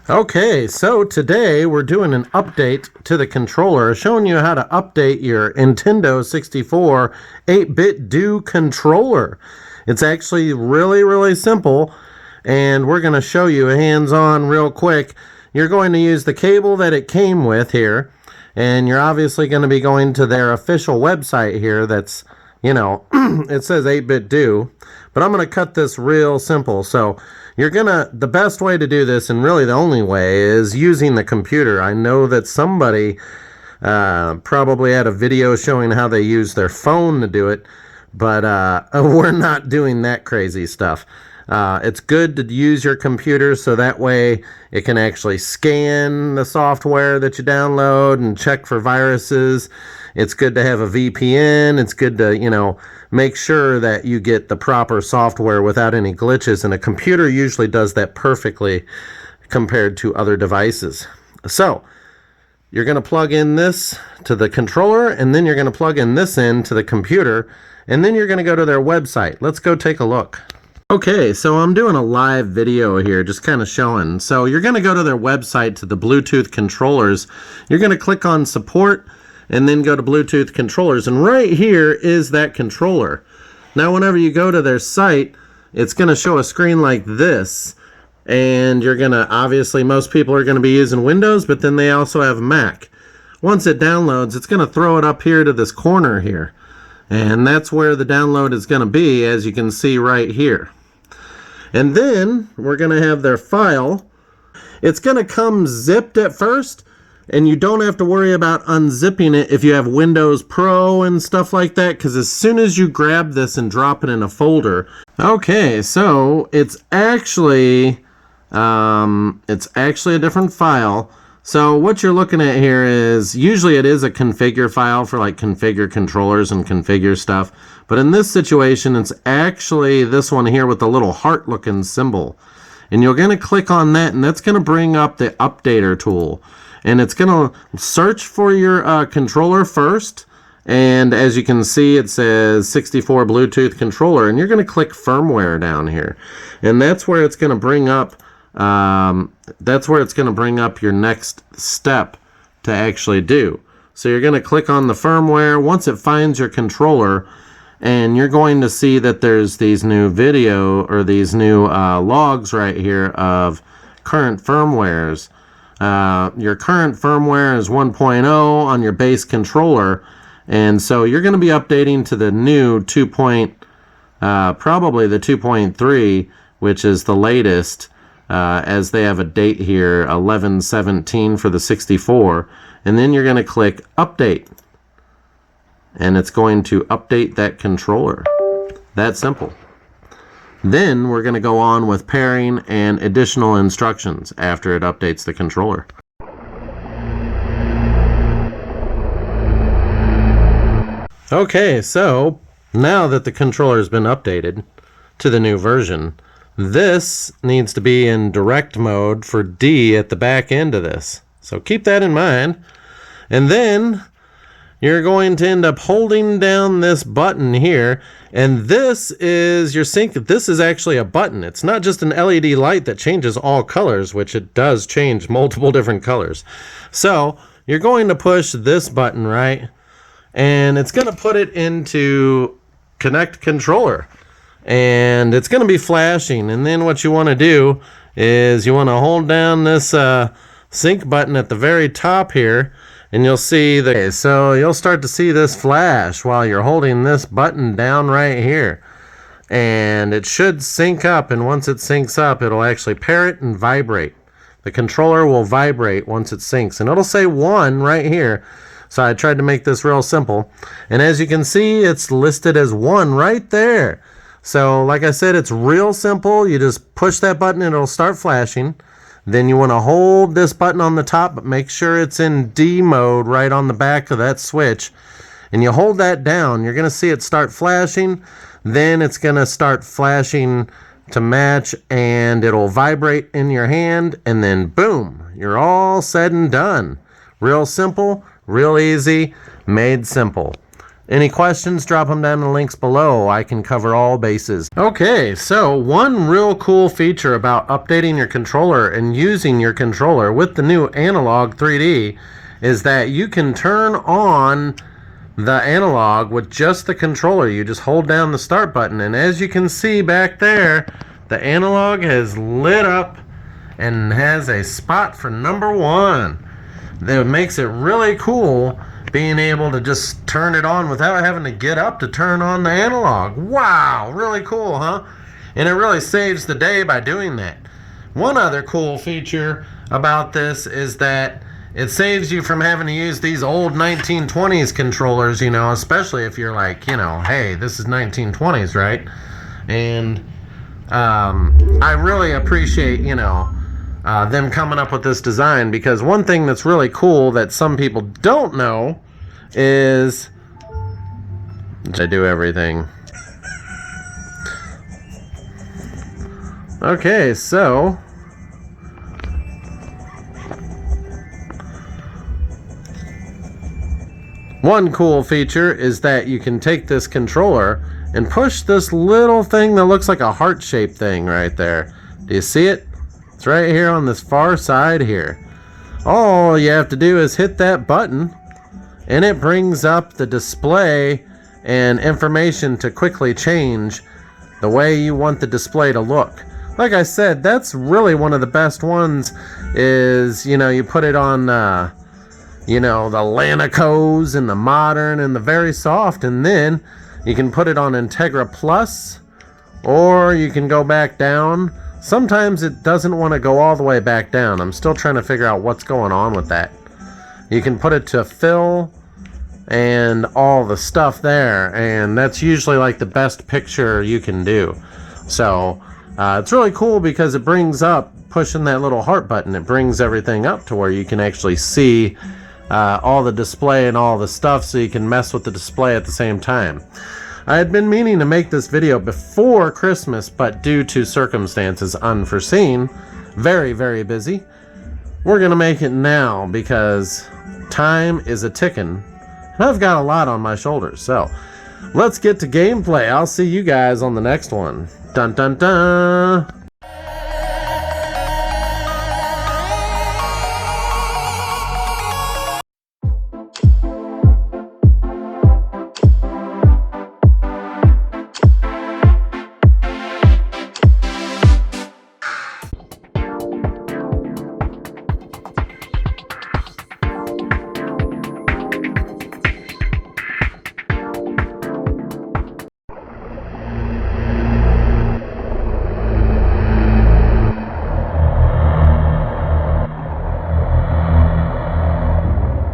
Okay, so today we're doing an update to the controller, showing you how to update your Nintendo 64 8-bit controller. It's actually really simple, and we're going to show you hands-on real quick. You're going to use the cable that it came with here, and you're obviously going to be going to their official website here that's, it says 8-bit but I'm going to cut this real simple. So the best way to do this, and really the only way, is using the computer. I know that somebody probably had a video showing how they use their phone to do it, but we're not doing that crazy stuff. It's good to use your computer so that way it can actually scan the software that you download and check for viruses. It's good to have a VPN. It's good to, make sure that you get the proper software without any glitches, and a computer usually does that perfectly compared to other devices. So you're going to plug in this to the controller, and then you're going to plug in this into the computer, and then you're going to go to their website. Let's go take a look. Okay, so I'm doing a live video here, just kind of showing. So you're going to go to their website, to the Bluetooth controllers. You're going to click on support, and then go to Bluetooth controllers, and right here is that controller. Now whenever you go to their site, it's going to show a screen like this, and you're going to, obviously most people are going to be using Windows, but then they also have Mac. Once it downloads, it's going to throw it up here to this corner here, and that's where the download is going to be, as you can see right here. And then we're going to have their file. It's going to come zipped at first, and you don't have to worry about unzipping it if you have Windows Pro and stuff like that, because as soon as you grab this and drop it in a folder. Okay, so it's actually a different file. So what you're looking at here is, usually it is a configure file for like configure controllers and configure stuff, but in this situation it's actually this one here with the little heart looking symbol, and you're going to click on that, and that's going to bring up the updater tool. And it's going to search for your controller first. And as you can see, it says 64 Bluetooth controller. And you're going to click firmware down here. And that's where it's going to bring up, your next step to actually do. So you're going to click on the firmware. Once it finds your controller, and you're going to see that there's these new logs right here of current firmwares. Your current firmware is 1.0 on your base controller, and so you're going to be updating to the new probably the 2.3, which is the latest, as they have a date here, 11/17 for the 64, and then you're going to click update, and it's going to update that controller. That simple. Then we're going to go on with pairing and additional instructions after it updates the controller. Okay, so now that the controller has been updated to the new version, this needs to be in direct mode for D at the back end of this. So keep that in mind. And then you're going to end up holding down this button here, and this is your sync. This is actually a button. It's not just an LED light that changes all colors, which it does change multiple different colors. So you're going to push this button, right? And it's going to put it into connect controller, and it's going to be flashing. And then what you want to do is you want to hold down this sync button at the very top here, and you'll see so you'll start to see this flash while you're holding this button down right here, and it should sync up. And once it syncs up, it'll actually pair it and vibrate. The controller will vibrate once it syncs, and it'll say 1 right here. So I tried to make this real simple, and as you can see, it's listed as 1 right there. So like I said, it's real simple. You just push that button and it'll start flashing. Then you want to hold this button on the top, but make sure it's in D mode right on the back of that switch. And you hold that down, you're going to see it start flashing. Then it's going to start flashing to match, and it'll vibrate in your hand, and then boom, you're all said and done. Real simple, real easy, made simple. Any questions, drop them down in the links below. I can cover all bases. Okay, so one real cool feature about updating your controller and using your controller with the new Analogue 3D is that you can turn on the Analogue with just the controller. You just hold down the start button, and as you can see back there, the Analogue has lit up and has a spot for number 1. That makes it really cool being able to just turn it on without having to get up to turn on the Analogue. Wow, really cool, huh? And it really saves the day by doing that. One other cool feature about this is that it saves you from having to use these old 1920s controllers, you know, especially if you're like, you know, hey, this is 1920s, right? And I really appreciate, you know, them coming up with this design, because one thing that's really cool that some people don't know is I do everything. Okay, so one cool feature is that you can take this controller and push this little thing that looks like a heart-shaped thing right there. Do you see it? It's right here on this far side here. All you have to do is hit that button, and it brings up the display and information to quickly change the way you want the display to look. Like I said, that's really one of the best ones is, you know, you put it on, you know, the Lanacos and the Modern and the Very Soft, and then you can put it on Integra Plus, or you can go back down. Sometimes it doesn't want to go all the way back down. I'm still trying to figure out what's going on with that. You can put it to fill and all the stuff there, and that's usually like the best picture you can do. So it's really cool because it brings up, pushing that little heart button, it brings everything up to where you can actually see all the display and all the stuff, so you can mess with the display at the same time. I had been meaning to make this video before Christmas, but due to circumstances unforeseen, very, very busy, we're gonna make it now because time is a ticking, and I've got a lot on my shoulders. So let's get to gameplay. I'll see you guys on the next one. Dun dun dun.